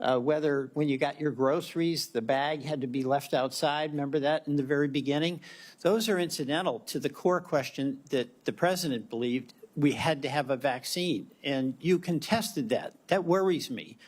whether when you got your groceries, the bag had to be left outside. Remember that in the very beginning? Those are incidental to the core question that the president believed we had to have a vaccine. And you contested that. That worries me.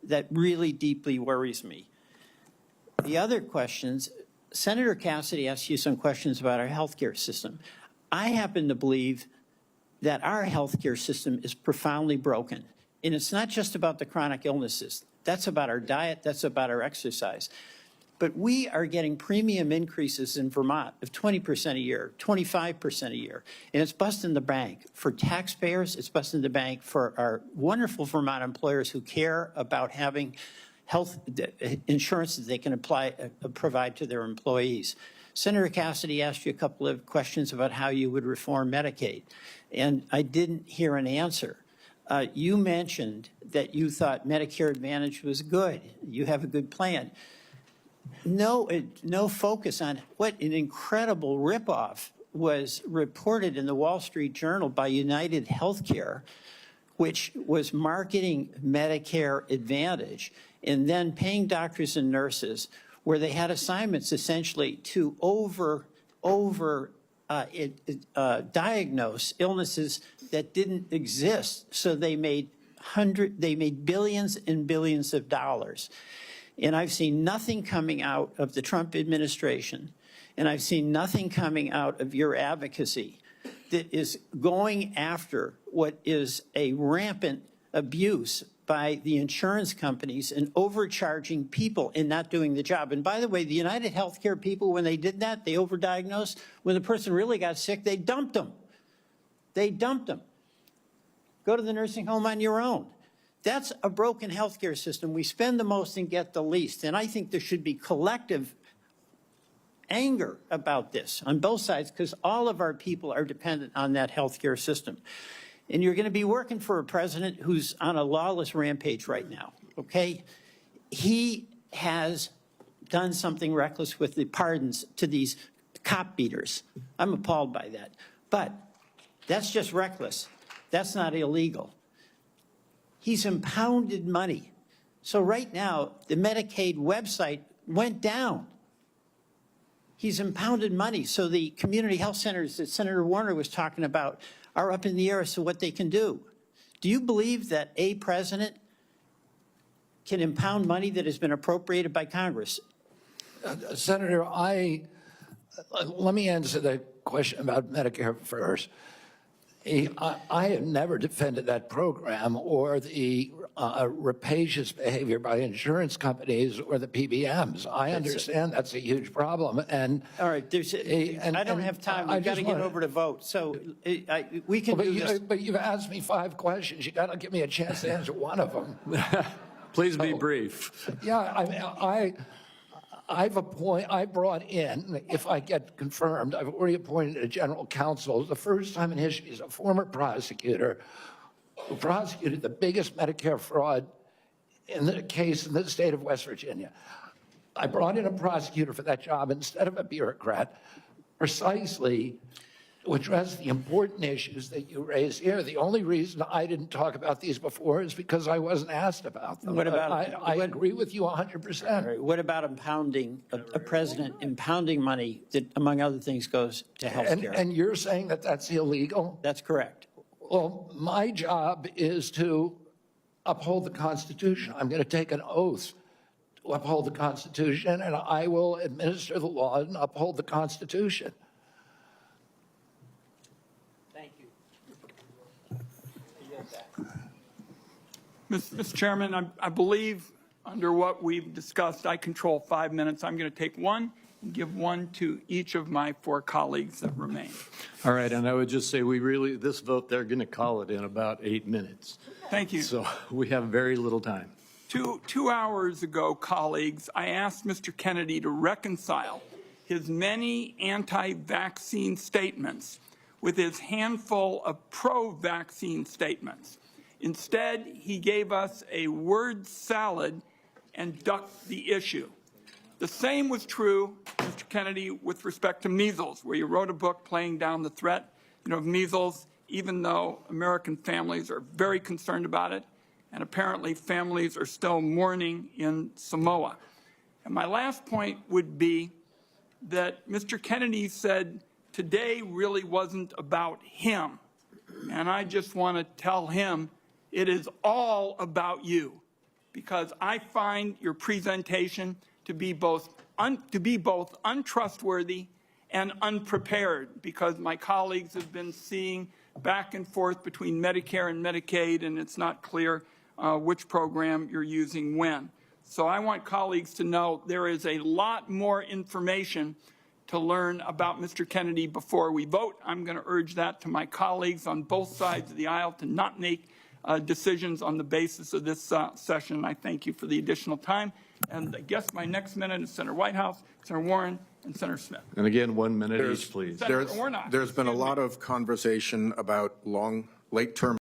That really deeply worries me. The other questions, Senator Cassidy asked you some questions about our healthcare system. I happen to believe that our healthcare system is profoundly broken. And it's not just about the chronic illnesses. That's about our diet. That's about our exercise. But we are getting premium increases in Vermont of 20% a year, 25% a year. And it's busting the bank for taxpayers. It's busting the bank for our wonderful Vermont employers who care about having health insurance that they can provide to their employees. Senator Cassidy asked you a couple of questions about how you would reform Medicaid, and I didn't hear an answer. You mentioned that you thought Medicare Advantage was good. You have a good plan. No focus on what an incredible ripoff was reported in the Wall Street Journal by United Healthcare, which was marketing Medicare Advantage and then paying doctors and nurses where they had assignments essentially to diagnose illnesses that didn't exist. So they made billions and billions of dollars. And I've seen nothing coming out of the Trump administration, and I've seen nothing coming out of your advocacy that is going after what is a rampant abuse by the insurance companies and overcharging people and not doing the job. And by the way, the United Healthcare people, when they did that, they overdiagnosed. When the person really got sick, they dumped them. They dumped them. Go to the nursing home on your own. That's a broken healthcare system. We spend the most and get the least. And I think there should be collective anger about this on both sides because all of our people are dependent on that healthcare system. And you're going to be working for a president who's on a lawless rampage right now, okay? He has done something reckless with the pardons to these cop beaters. I'm appalled by that. But that's just reckless. That's not illegal. He's impounded money. So right now, the Medicaid website went down. He's impounded money. So the community health centers that Senator Warner was talking about are up in the air as to what they can do. Do you believe that a president can impound money that has been appropriated by Congress? Senator, let me answer the question about Medicare first. I have never defended that program or the rapacious behavior by insurance companies or the PBMs. I understand that's a huge problem. And all right, I don't have time. We've got to get over to vote. So we can do this. But you've asked me 5 questions. You got to give me a chance to answer one of them. Please be brief. Yeah, I brought in, if I get confirmed, I've already appointed a general counsel. The first time in history is a former prosecutor who prosecuted the biggest Medicare fraud in the case in the state of West Virginia. I brought in a prosecutor for that job instead of a bureaucrat, precisely to address the important issues that you raised here. The only reason I didn't talk about these before is because I wasn't asked about them. What about, I agree with you 100%. Right, what about impounding, a president impounding money that, among other things, goes to health care? And you're saying that that's illegal? That's correct. Well, my job is to uphold the Constitution. I'm going to take an oath to uphold the Constitution, and I will administer the law and uphold the Constitution. Mr. Chairman, I believe under what we've discussed, I control 5 minutes. I'm going to take 1 and give 1 to each of my 4 colleagues that remain. All right, and I would just say this vote, they're going to call it in about 8 minutes. Thank you. So we have very little time. 2 hours ago, colleagues, I asked Mr. Kennedy to reconcile his many anti-vaccine statements with his handful of pro-vaccine statements. Instead, he gave us a word salad and ducked the issue. The same was true, Mr. Kennedy, with respect to measles, where you wrote a book playing down the threat of measles, even though American families are very concerned about it, and apparently families are still mourning in Samoa. And my last point would be that Mr. Kennedy said today really wasn't about him. And I just want to tell him it is all about you, because I find your presentation to be both untrustworthy and unprepared, because my colleagues have been seeing back and forth between Medicare and Medicaid, and it's not clear which program you're using when. So I want colleagues to know there is a lot more information to learn about Mr. Kennedy before we vote. I'm going to urge that to my colleagues on both sides of the aisle to not make decisions on the basis of this session. I thank you for the additional time. And I guess my next minute is Senator Whitehouse, Senator Warren, and Senator Smith. And again, 1 minute each, please. Senator Warnock, There's been a excuse me. lot of conversation about late-term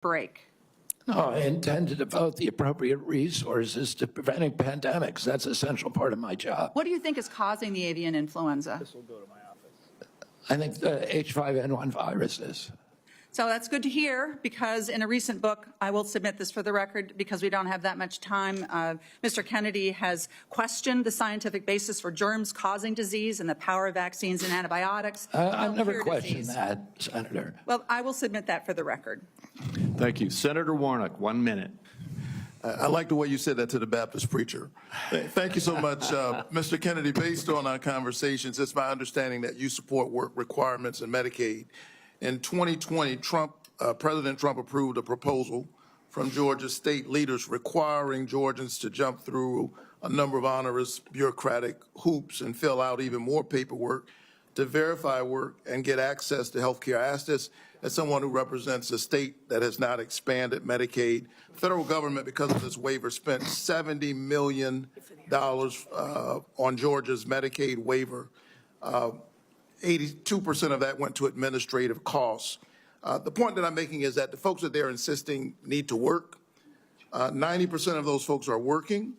break? No, I intend to devote the appropriate resources to preventing pandemics. That's a central part of my job. What do you think is causing the avian influenza? I think the H5N1 virus is. So that's good to hear, because in a recent book, I will submit this for the record because we don't have that much time, Mr. Kennedy has questioned the scientific basis for germs causing disease and the power of vaccines and antibiotics. I've never cure questioned disease. that, Senator. Well, I will submit that for the record. Thank you. Senator Warnock, 1 minute. I like the way you said that to the Baptist preacher. Thank you so much, Mr. Kennedy. Based on our conversations, it's my understanding that you support work requirements in Medicaid. In 2020, President Trump approved a proposal from Georgia state leaders requiring Georgians to jump through a number of onerous bureaucratic hoops and fill out even more paperwork to verify work and get access to health care. I ask this as someone who represents a state that has not expanded Medicaid. The federal government, because of this waiver, spent $70 million on Georgia's Medicaid waiver. 82% of that went to administrative costs. The point that I'm making is that the folks that they're insisting need to work, 90% of those folks are working,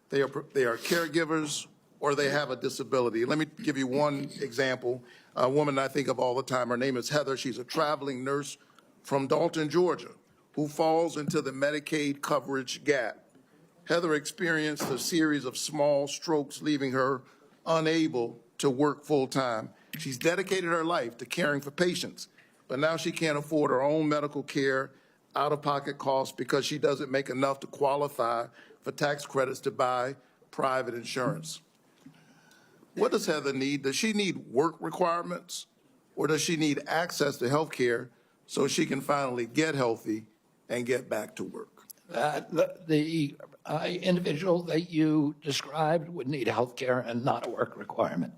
they are caregivers, or they have a disability. Let me give you one example. A woman I think of all the time, her name is Heather. She's a traveling nurse from Dalton, Georgia, who falls into the Medicaid coverage gap. Heather experienced a series of small strokes, leaving her unable to work full-time. She's dedicated her life to caring for patients, but now she can't afford her own medical care, out-of-pocket costs, because she doesn't make enough to qualify for tax credits to buy private insurance. What does Heather need? Does she need work requirements, or does she need access to health care so she can finally get healthy and get back to work? The individual that you described would need health care and not a work requirement.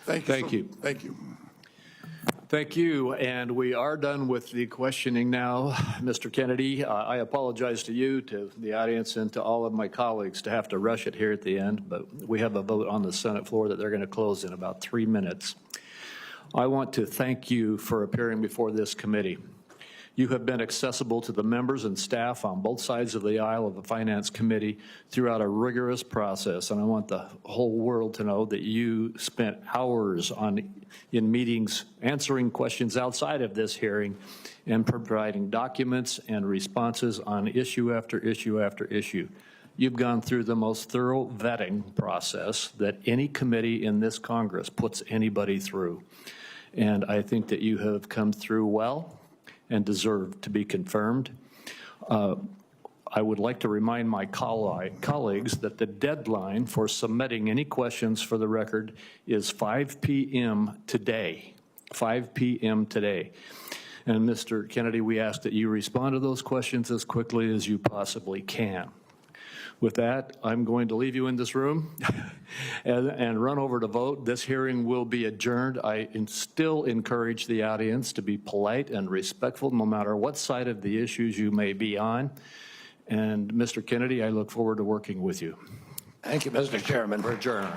Thank you. Thank you. Thank you. Thank you, and we are done with the questioning now. Mr. Kennedy, I apologize to you, to the audience, and to all of my colleagues to have to rush it here at the end, but we have a vote on the Senate floor that they're going to close in about 3 minutes. I want to thank you for appearing before this committee. You have been accessible to the members and staff on both sides of the aisle of the Finance Committee throughout a rigorous process, and I want the whole world to know that you spent hours in meetings answering questions outside of this hearing and providing documents and responses on issue after issue after issue. You've gone through the most thorough vetting process that any committee in this Congress puts anybody through, and I think that you have come through well and deserve to be confirmed. I would like to remind my colleagues that the deadline for submitting any questions for the record is 5 p.m. today, 5 p.m. today. And Mr. Kennedy, we ask that you respond to those questions as quickly as you possibly can. With that, I'm going to leave you in this room and run over to vote. This hearing will be adjourned. I still encourage the audience to be polite and respectful no matter what side of the issues you may be on. And Mr. Kennedy, I look forward to working with you. Thank you, Mr. Chairman. We're adjourned.